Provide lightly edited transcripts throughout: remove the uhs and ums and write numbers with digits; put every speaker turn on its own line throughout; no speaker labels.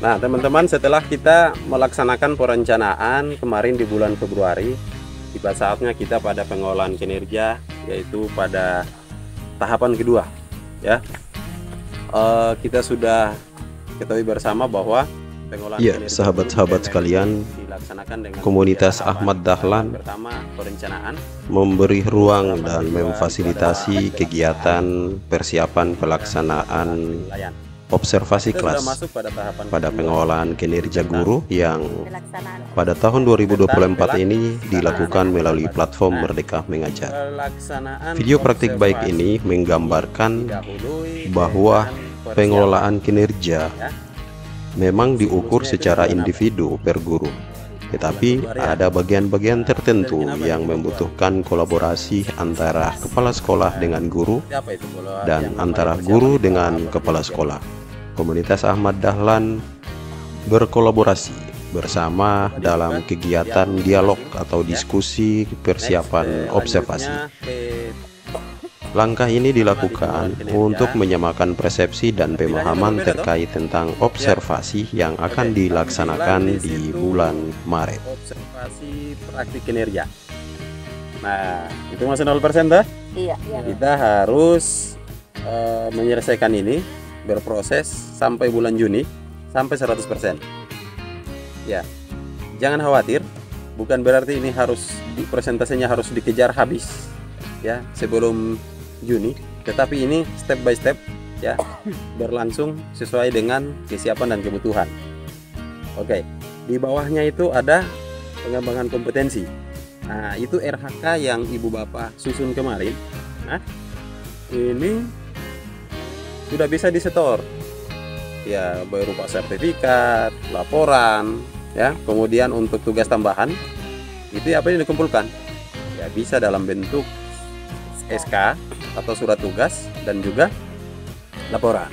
Nah, teman-teman, setelah kita melaksanakan perencanaan kemarin di bulan Februari, tiba saatnya kita pada pengolahan kinerja, yaitu pada tahapan kedua. Ya, kita sudah ketahui bersama bahwa pengolahan
Ya,
kinerja
sahabat-sahabat sekalian,
dilaksanakan dengan
komunitas Ahmad Dahlan
pertama perencanaan,
memberi ruang dan memfasilitasi kegiatan persiapan pelaksanaan
penilaian.
observasi
Kita sudah
kelas
masuk pada tahapan
pada
kedua,
pengolahan kinerja guru yang
pelaksanaan
pada tahun 2024 ini dilakukan melalui platform Merdeka Mengajar.
pelaksanaan
Video praktik baik
observasi
ini menggambarkan
didahului
bahwa
dengan
pengelolaan kinerja
ya.
memang diukur secara individu per guru, tetapi ada bagian-bagian tertentu yang membutuhkan kolaborasi antara kepala sekolah dengan guru
Siapa itu kalau
dan
yang
antara
namanya
guru
persiapan
dengan
kita
kepala sekolah. Komunitas Ahmad Dahlan berkolaborasi bersama dalam kegiatan dialog atau diskusi persiapan observasi. Langkah ini dilakukan untuk menyamakan persepsi dan pemahaman terkait tentang observasi yang akan dilaksanakan di bulan Maret.
Observasi praktik kinerja. Nah, itu masih 0% dah.
iya
Kita harus menyelesaikan ini, berproses sampai bulan Juni sampai 100%. Ya, jangan khawatir, bukan berarti ini harus presentasinya harus dikejar habis ya sebelum Juni, tetapi ini step by step ya, berlangsung sesuai dengan kesiapan dan kebutuhan. Oke, di bawahnya itu ada pengembangan kompetensi. Nah, itu RHK yang Ibu Bapak susun kemarin. Nah, ini sudah bisa disetor ya, berupa sertifikat, laporan ya. Kemudian untuk tugas tambahan itu apa yang dikumpulkan ya, bisa dalam bentuk SK atau surat tugas dan juga laporan.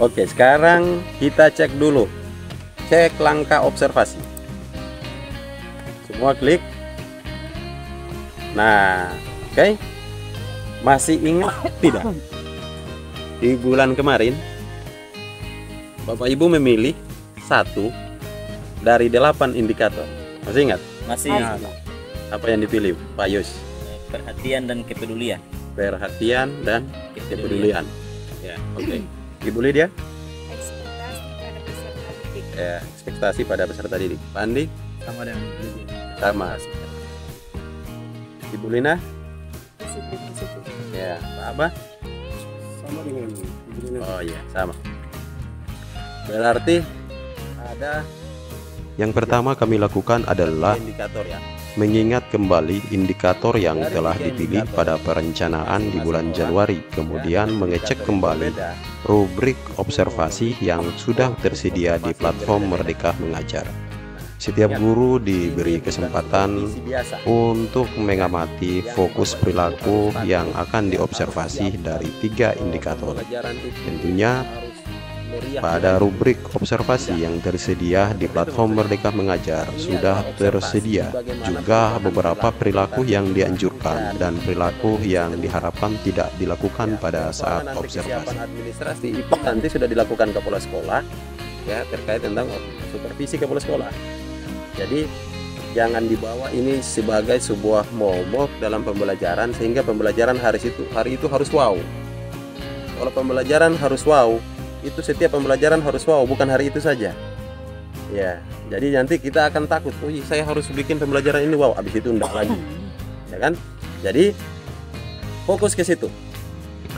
Oke, sekarang kita cek dulu, cek langkah observasi. Semua klik. Nah, oke, masih ingat tidak di bulan kemarin Bapak Ibu memilih 1 dari 8 indikator? Masih ingat?
Masih
Apa yang dipilih Pak Yus?
perhatian dan kepedulian.
Perhatian dan kepedulian. Ya, oke. Ibu Lydia?
ekspektasi pada peserta didik.
Ya, ekspektasi pada peserta didik. Pak Andi?
Sama dengan
Sama. Ibu Lina?
Disiplin.
Ya, Pak Abah?
Sama dengan
Oh iya, sama. Berarti ada
Yang pertama kami lakukan adalah
indikator ya.
mengingat kembali indikator yang telah dipilih pada perencanaan di bulan Januari, kemudian mengecek kembali rubrik observasi yang sudah tersedia di platform Merdeka Mengajar. Setiap guru diberi kesempatan untuk mengamati fokus perilaku yang akan diobservasi dari 3 indikator. Tentunya pada rubrik observasi yang tersedia di platform Merdeka Mengajar sudah tersedia juga beberapa perilaku yang dianjurkan dan perilaku yang diharapkan tidak dilakukan pada saat observasi.
Administrasi itu nanti sudah dilakukan kepala sekolah ya, terkait tentang supervisi kepala sekolah. Jadi jangan dibawa ini sebagai sebuah momok dalam pembelajaran sehingga pembelajaran hari itu harus wow. Kalau pembelajaran harus wow, itu setiap pembelajaran harus wow, bukan hari itu saja. Ya, jadi nanti kita akan takut, oh saya harus bikin pembelajaran ini wow, habis itu enggak lagi. Ya kan? Jadi fokus ke situ.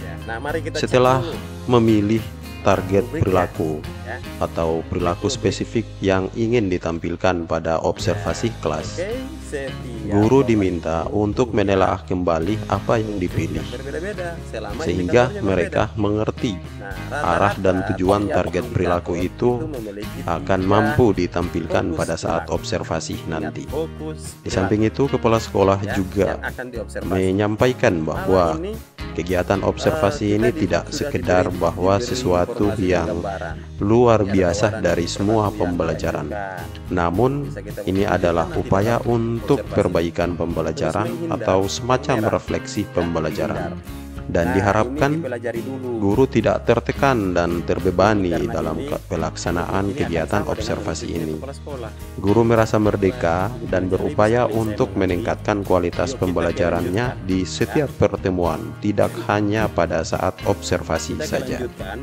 Ya, nah, mari kita
Setelah
cek dulu.
memilih target perilaku
Ya.
atau perilaku spesifik yang ingin ditampilkan pada observasi kelas,
Oke, setiap
guru diminta untuk menelaah kembali apa yang dipilih
berbeda-beda selama
sehingga
indikatornya
mereka
berbeda.
mengerti
Nah,
arah dan
rata-rata
tujuan
setiap
target
indikator
perilaku itu
memiliki
akan
3
mampu ditampilkan
fokus
pada saat
perilaku.
observasi nanti.
Fokus
Di samping itu, kepala sekolah
ya,
juga
yang akan diobservasi.
menyampaikan
Malam
bahwa
ini,
kegiatan observasi ini tidak sekedar bahwa sesuatu
informasi
yang
gambaran.
luar
Ada
biasa
tawaran
dari
informasi
semua
yang
pembelajaran.
diajukan.
Namun,
Bisa kita
ini
buktikan
adalah
nanti
upaya
dalam
untuk
observasi.
perbaikan pembelajaran
Terus menghindar
atau semacam
pameran,
refleksi
ya,
pembelajaran.
menghindar.
dan diharapkan
ini dipelajari dulu.
guru tidak tertekan dan terbebani
Karena
dalam
ini-
pelaksanaan
ini akan
kegiatan
sama dengan
observasi
rubriknya
ini.
kepala sekolah.
Guru merasa merdeka dan berupaya untuk meningkatkan kualitas pembelajarannya di setiap pertemuan, tidak hanya pada saat observasi
Kita akan
saja.
lanjutkan.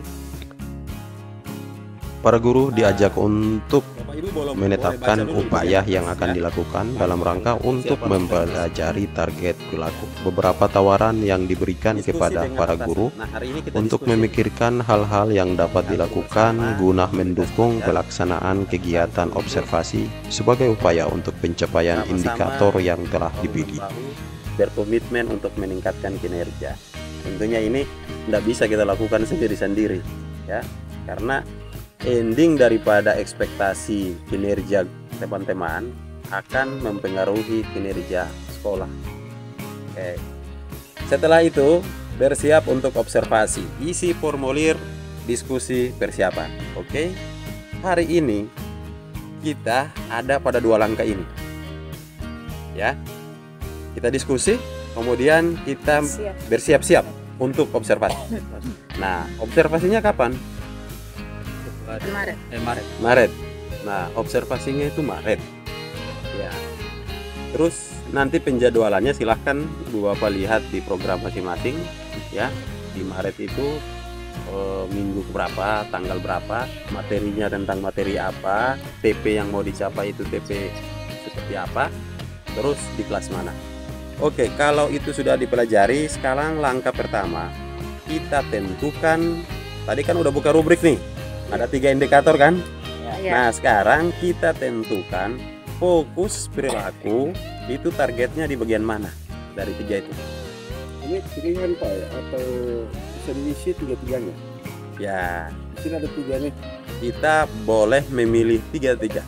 Para guru diajak untuk
Bapak Ibu boleh
menetapkan
baca dulu
upaya
tulisannya,
yang akan
ya.
dilakukan dalam rangka untuk mempelajari target perilaku. Beberapa tawaran yang diberikan
Diskusi
kepada
dengan
para
atasan.
guru
Nah, hari ini kita
untuk
diskusi.
memikirkan hal-hal yang dapat dilakukan guna mendukung pelaksanaan kegiatan observasi sebagai upaya untuk pencapaian
Sama-sama
indikator yang telah
bahu
dipilih.
membahu berkomitmen untuk meningkatkan kinerja. Tentunya ini tidak bisa kita lakukan sendiri-sendiri, ya, karena ending daripada ekspektasi kinerja teman-teman akan mempengaruhi kinerja sekolah. Oke. Setelah itu bersiap untuk observasi, isi formulir diskusi persiapan. Oke, hari ini kita ada pada 2 langkah ini, ya. Kita diskusi, kemudian kita
Siap.
bersiap-siap untuk observasi. Nah, observasinya kapan?
Kemarin.
Maret. Nah, observasinya itu Maret. Ya. Terus nanti penjadwalannya silahkan Bapak lihat di program masing-masing, ya. Di Maret itu minggu berapa, tanggal berapa, materinya tentang materi apa, TP yang mau dicapai itu TP seperti apa, terus di kelas mana. Oke, kalau itu sudah dipelajari, sekarang langkah pertama kita tentukan. Tadi kan udah buka rubrik nih, ada 3 indikator kan.
Ya.
Nah, sekarang kita tentukan fokus perilaku itu targetnya di bagian mana dari 3 itu.
Ini pilihan Pak ya, atau bisa diisi 3-3-nya?
Ya,
Di sini ada 3 nih.
kita boleh memilih 3-3.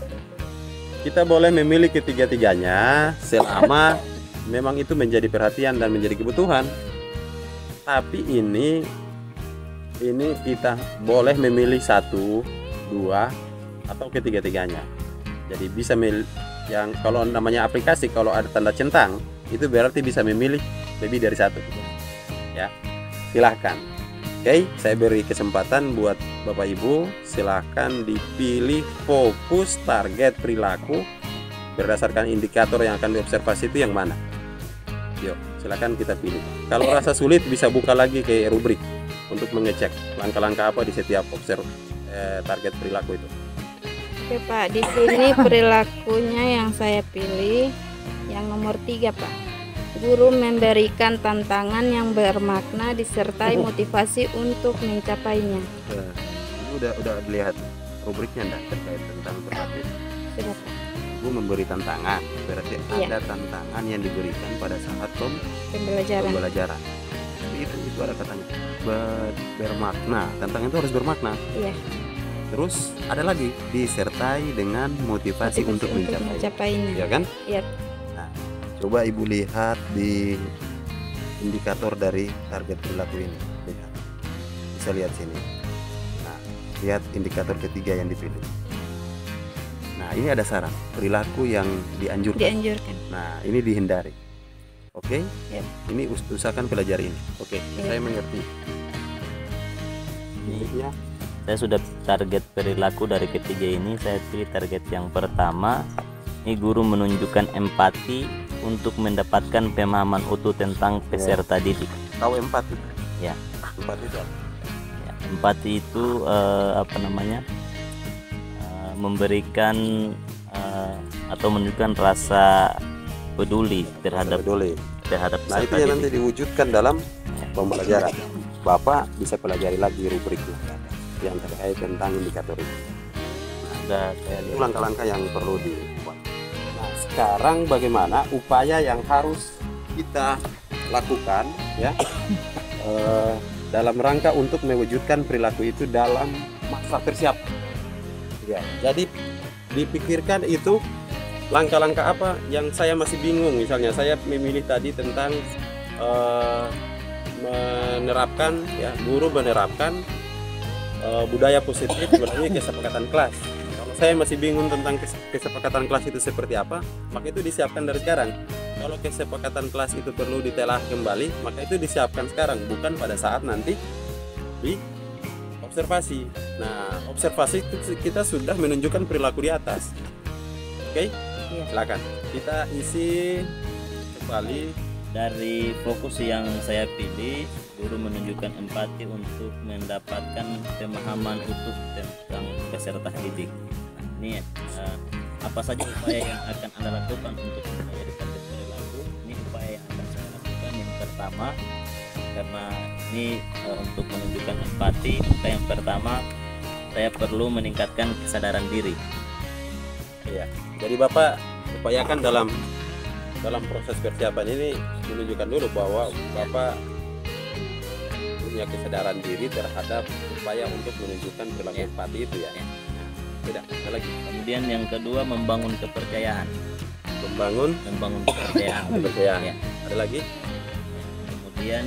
Kita boleh memilih ketiga-tiganya selama memang itu menjadi perhatian dan menjadi kebutuhan. Tapi ini kita boleh memilih 1, 2, atau ketiga-tiganya. Jadi bisa yang kalau namanya aplikasi, kalau ada tanda centang itu berarti bisa memilih lebih dari 1, ya. Silahkan. Oke, saya beri kesempatan buat Bapak Ibu, silahkan dipilih fokus target perilaku berdasarkan indikator yang akan diobservasi itu yang mana. Yuk, silahkan kita pilih. Kalau rasa sulit bisa buka lagi ke rubrik untuk mengecek langkah-langkah apa di setiap target perilaku itu.
Oke Pak, di sini perilakunya yang saya pilih yang nomor 3 Pak. Guru memberikan tantangan yang bermakna disertai motivasi untuk mencapainya.
Ini udah lihat rubriknya enggak terkait tentang perilaku?
Sudah Pak.
Bu memberi tantangan, berarti
Iya.
ada tantangan yang diberikan pada saat
Pembelajaran.
pembelajaran. Tapi itu ada katanya bermakna. Tantangan itu harus bermakna.
Iya.
Terus ada lagi disertai dengan motivasi untuk mencapai.
mencapainya.
Ya kan?
Iya.
Nah, coba Ibu lihat di indikator dari target perilaku ini. Lihat. Bisa lihat sini. Nah, lihat indikator ketiga yang dipilih. Nah, ini ada saran perilaku yang dianjurkan.
Dianjurkan.
Nah, ini dihindari. Oke?
Ya.
Ini usahakan pelajari ini. Oke,
Ya.
saya mengerti. Intinya
Saya sudah target perilaku dari ketiga ini. Saya pilih target yang pertama. Ini guru menunjukkan empati untuk mendapatkan pemahaman utuh tentang peserta didik.
tahu empati.
Ya.
Empati itu apa?
Ya, empati itu memberikan atau menunjukkan rasa peduli terhadap
Peduli.
terhadap
Nah, itu
peserta
yang nanti
didik.
diwujudkan dalam pembelajaran. Bapak bisa pelajari lagi rubriknya yang terkait tentang indikator itu.
Sudah saya
Itu
lihat.
langkah-langkah yang perlu dibuat. Nah, sekarang bagaimana upaya yang harus kita lakukan, ya, dalam rangka untuk mewujudkan perilaku itu dalam masa persiapan. Ya, jadi dipikirkan itu langkah-langkah apa yang saya masih bingung. Misalnya saya memilih tadi tentang menerapkan, ya, guru menerapkan budaya positif melalui kesepakatan kelas. Kalau saya masih bingung tentang kesepakatan kelas itu seperti apa, maka itu disiapkan dari sekarang. kalau kesepakatan kelas itu perlu ditelah kembali, maka itu disiapkan sekarang, bukan pada saat nanti di observasi. Nah, observasi itu kita sudah menunjukkan perilaku di atas. Oke? Silakan. Kita isi kembali.
Dari fokus yang saya pilih, guru menunjukkan empati untuk mendapatkan pemahaman utuh tentang peserta didik. Nah, ini apa saja upaya yang akan Anda lakukan untuk mempelajari target perilaku? Ini upaya yang akan saya lakukan. Yang pertama, karena ini untuk menunjukkan empati, maka yang pertama saya perlu meningkatkan kesadaran diri.
Ya. Jadi Bapak upayakan dalam proses persiapan ini menunjukkan dulu bahwa Bapak punya kesadaran diri terhadap upaya untuk menunjukkan perilaku empati itu ya. Tidak, ada lagi.
Kemudian yang kedua, membangun kepercayaan.
Membangun
kepercayaan.
kepercayaan.
Ya.
Ada lagi?
Kemudian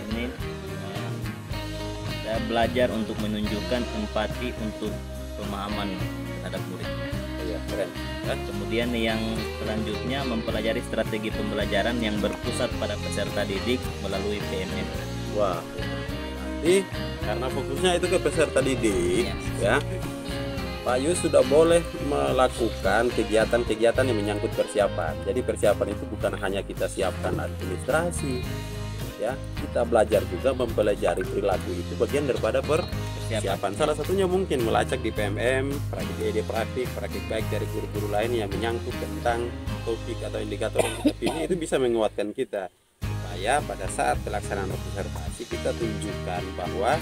ini saya belajar untuk menunjukkan empati untuk pemahaman terhadap murid.
Iya, keren.
Kemudian yang selanjutnya, mempelajari strategi pembelajaran yang berpusat pada peserta didik melalui PMM.
Wah, nanti karena fokusnya itu ke peserta didik, ya, Pak Yus sudah boleh melakukan kegiatan-kegiatan yang menyangkut persiapan. Jadi persiapan itu bukan hanya kita siapkan administrasi, ya, kita belajar juga mempelajari perilaku, itu bagian daripada persiapan. Salah satunya mungkin melacak di PMM, praktik baik dari guru-guru lain yang menyangkut tentang topik atau indikator yang kita pilih, itu bisa menguatkan kita supaya pada saat pelaksanaan observasi kita tunjukkan bahwa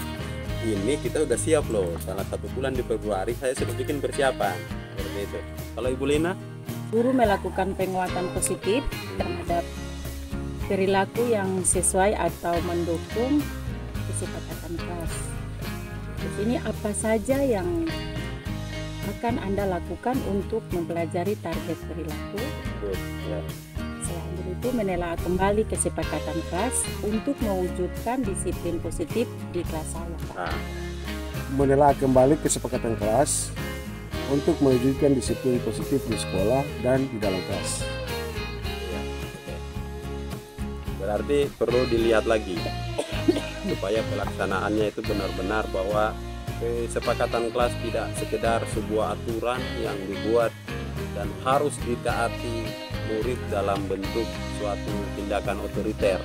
ini kita udah siap loh. Salah satu bulan di Februari saya sudah bikin persiapan seperti itu. Kalau Ibu Lina?
Guru melakukan penguatan positif terhadap perilaku yang sesuai atau mendukung kesepakatan kelas. Di sini apa saja yang akan Anda lakukan untuk mempelajari target perilaku?
Ya.
Selanjutnya itu menelaah kembali kesepakatan kelas untuk mewujudkan disiplin positif di kelas saya.
Nah,
Menelaah kembali kesepakatan kelas untuk mewujudkan disiplin positif di sekolah dan di dalam kelas.
ya. Berarti perlu dilihat lagi supaya pelaksanaannya itu benar-benar bahwa kesepakatan kelas tidak sekedar sebuah aturan yang dibuat dan harus ditaati murid dalam bentuk suatu tindakan otoriter,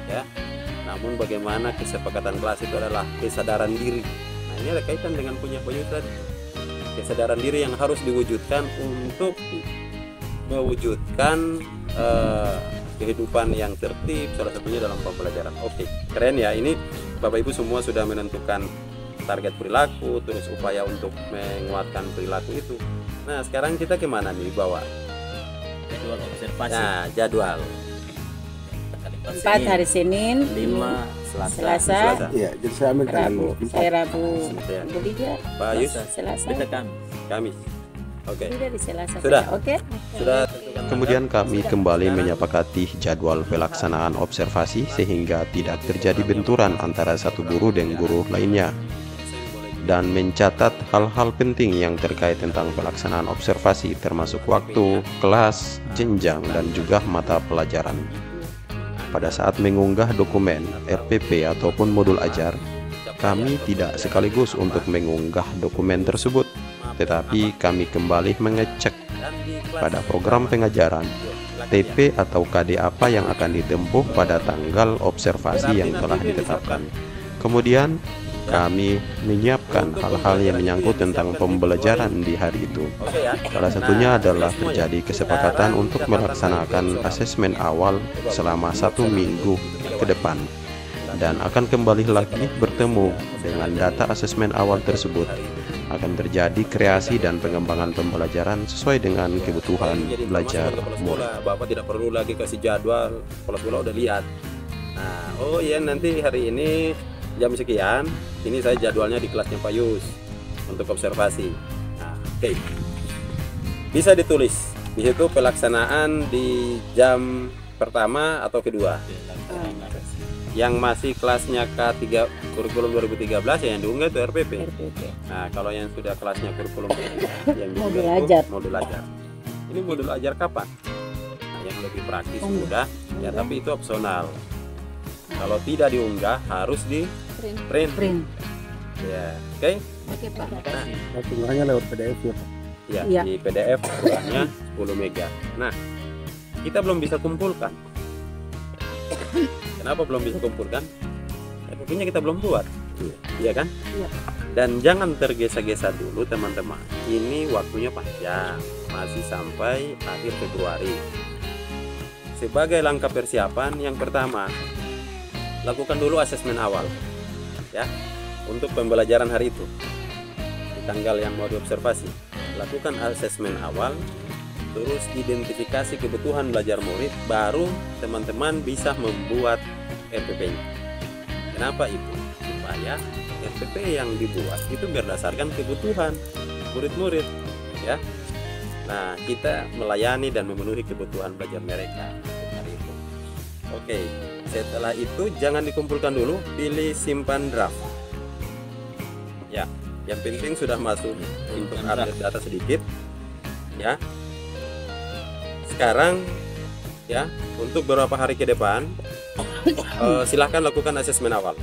ya. Namun bagaimana kesepakatan kelas itu adalah kesadaran diri. Nah, ini ada kaitan dengan punya Pak Yus tadi. Kesadaran diri yang harus diwujudkan untuk mewujudkan kehidupan yang tertib, salah satunya dalam pembelajaran. Oke, keren ya. Ini Bapak Ibu semua sudah menentukan target perilaku, terus upaya untuk menguatkan perilaku itu. Nah, sekarang kita kemana nih bawa?
Jadwal observasi.
Nah, jadwal.
4 hari Senin,
5
Selasa,
Iya, jadi saya ambil
Rabu,
tanggal 4.
Rabu,
Ya.
Bu Lydia,
Pak Yus,
Selasa,
Kita kan
Kamis. Oke.
Lydia di Selasa.
Sudah.
Oke.
Sudah tentukan.
Kemudian kami kembali menyepakati jadwal pelaksanaan observasi sehingga tidak terjadi benturan antara satu guru dan guru lainnya, dan mencatat hal-hal penting yang terkait tentang pelaksanaan observasi termasuk waktu, kelas, jenjang, dan juga mata pelajaran. Pada saat mengunggah dokumen RPP ataupun modul ajar, kami tidak sekaligus untuk mengunggah dokumen tersebut, tetapi kami kembali mengecek pada program pengajaran, TP atau KD apa yang akan ditempuh pada tanggal observasi yang telah ditetapkan. Kemudian kami menyiapkan hal-hal yang menyangkut tentang pembelajaran di hari itu. Salah satunya adalah terjadi kesepakatan untuk melaksanakan asesmen awal selama 1 minggu ke depan, dan akan kembali lagi bertemu dengan data asesmen awal tersebut. Akan terjadi kreasi dan pengembangan pembelajaran sesuai dengan kebutuhan belajar murid.
Bapak tidak perlu lagi kasih jadwal, kepala sekolah udah lihat. Nah, oh iya, nanti hari ini jam sekian, ini saya jadwalnya di kelasnya Pak Yus untuk observasi. Nah, oke. Bisa ditulis di situ pelaksanaan di jam pertama atau kedua. Yang masih kelasnya K3 kurikulum 2013 ya yang diunggah itu RPP. Nah, kalau yang sudah kelasnya kurikulum yang
Modul
diunggah itu
ajar.
modul ajar. Ini modul ajar kapan? Nah, yang lebih praktis
Oh,
mudah ya, tapi itu opsional. Kalau tidak diunggah harus di print.
Print.
Ya, oke.
Oke Pak.
Nanti unggahannya lewat PDF ya Pak.
Ya,
Iya.
di PDF ukurannya 10 mega. Nah, kita belum bisa kumpulkan. Kenapa belum bisa kumpulkan? Ya, tentunya kita belum buat. Iya kan?
Iya.
Dan jangan tergesa-gesa dulu teman-teman. Ini waktunya panjang, masih sampai akhir Februari. Sebagai langkah persiapan, yang pertama, lakukan dulu asesmen awal, ya, untuk pembelajaran hari itu. Di tanggal yang mau diobservasi, lakukan asesmen awal, terus identifikasi kebutuhan belajar murid, baru teman-teman bisa membuat RPP-nya. Kenapa itu? Supaya RPP yang dibuat itu berdasarkan kebutuhan murid-murid, ya. Nah, kita melayani dan memenuhi kebutuhan belajar mereka hari itu. Oke, setelah itu jangan dikumpulkan dulu, pilih simpan draft. Ya, yang penting sudah masuk untuk update data sedikit, ya. Sekarang, ya, untuk beberapa hari ke depan, silahkan lakukan asesmen awal.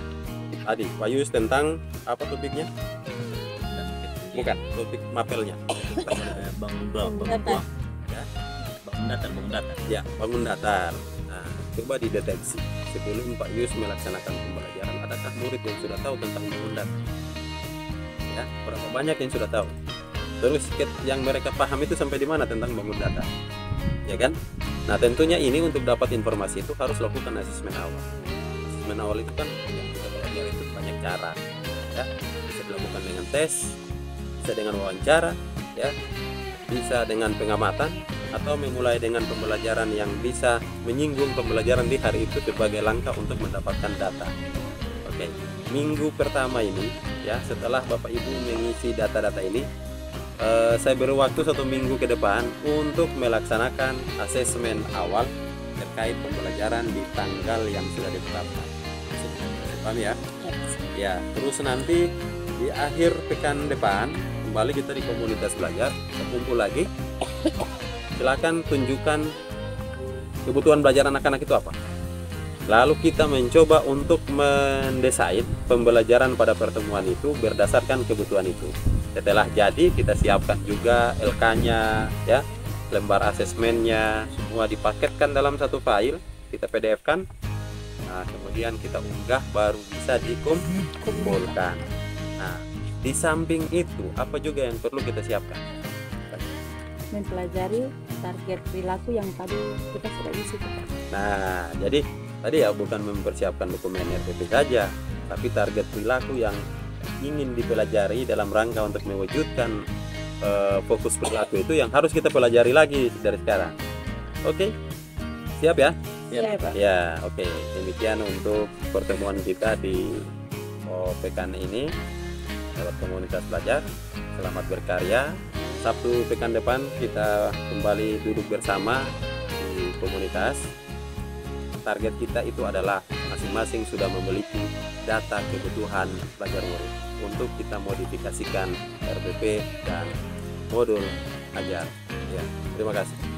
Tadi Pak Yus tentang apa topiknya? Bukan, topik mapelnya.
bangun
Data.
datar.
Ya, bangun datar. Nah, coba dideteksi sebelum Pak Yus melaksanakan pembelajaran. Adakah murid yang sudah tahu tentang bangun datar? Ya, berapa banyak yang sudah tahu? Terus yang mereka paham itu sampai di mana tentang bangun datar? Ya kan? Nah, tentunya ini untuk dapat informasi itu harus lakukan asesmen awal. Asesmen awal itu kan yang kita pelajari itu banyak cara. Ya, bisa dilakukan dengan tes, bisa dengan wawancara, ya, bisa dengan pengamatan, atau memulai dengan pembelajaran yang bisa menyinggung pembelajaran di hari itu sebagai langkah untuk mendapatkan data. Oke, minggu pertama ini, ya, setelah Bapak Ibu mengisi data-data ini, saya beri waktu 1 minggu ke depan untuk melaksanakan asesmen awal terkait pembelajaran di tanggal yang sudah ditetapkan. Paham ya? Ya, terus nanti di akhir pekan depan kembali kita di komunitas belajar, kita kumpul lagi. Silakan tunjukkan kebutuhan belajar anak-anak itu apa. Lalu kita mencoba untuk mendesain pembelajaran pada pertemuan itu berdasarkan kebutuhan itu. Setelah jadi, kita siapkan juga LK-nya, ya, lembar asesmennya, semua dipaketkan dalam satu file, kita PDF-kan. Nah, kemudian kita unggah, baru bisa dikumpulkan. Nah, di samping itu, apa juga yang perlu kita siapkan?
Mempelajari target perilaku yang tadi kita sudah isi.
Nah, jadi tadi ya bukan mempersiapkan dokumen RPP saja, tapi target perilaku yang ingin dipelajari dalam rangka untuk mewujudkan fokus perilaku itu yang harus kita pelajari lagi dari sekarang. Oke, siap ya?
Iya, Pak.
Ya, oke. Demikian untuk pertemuan kita di pekan ini lewat komunitas belajar. Selamat berkarya. Sabtu pekan depan kita kembali duduk bersama di komunitas. Target kita itu adalah masing-masing sudah memiliki data kebutuhan belajar murid untuk kita modifikasikan RPP dan modul ajar. Ya, terima kasih.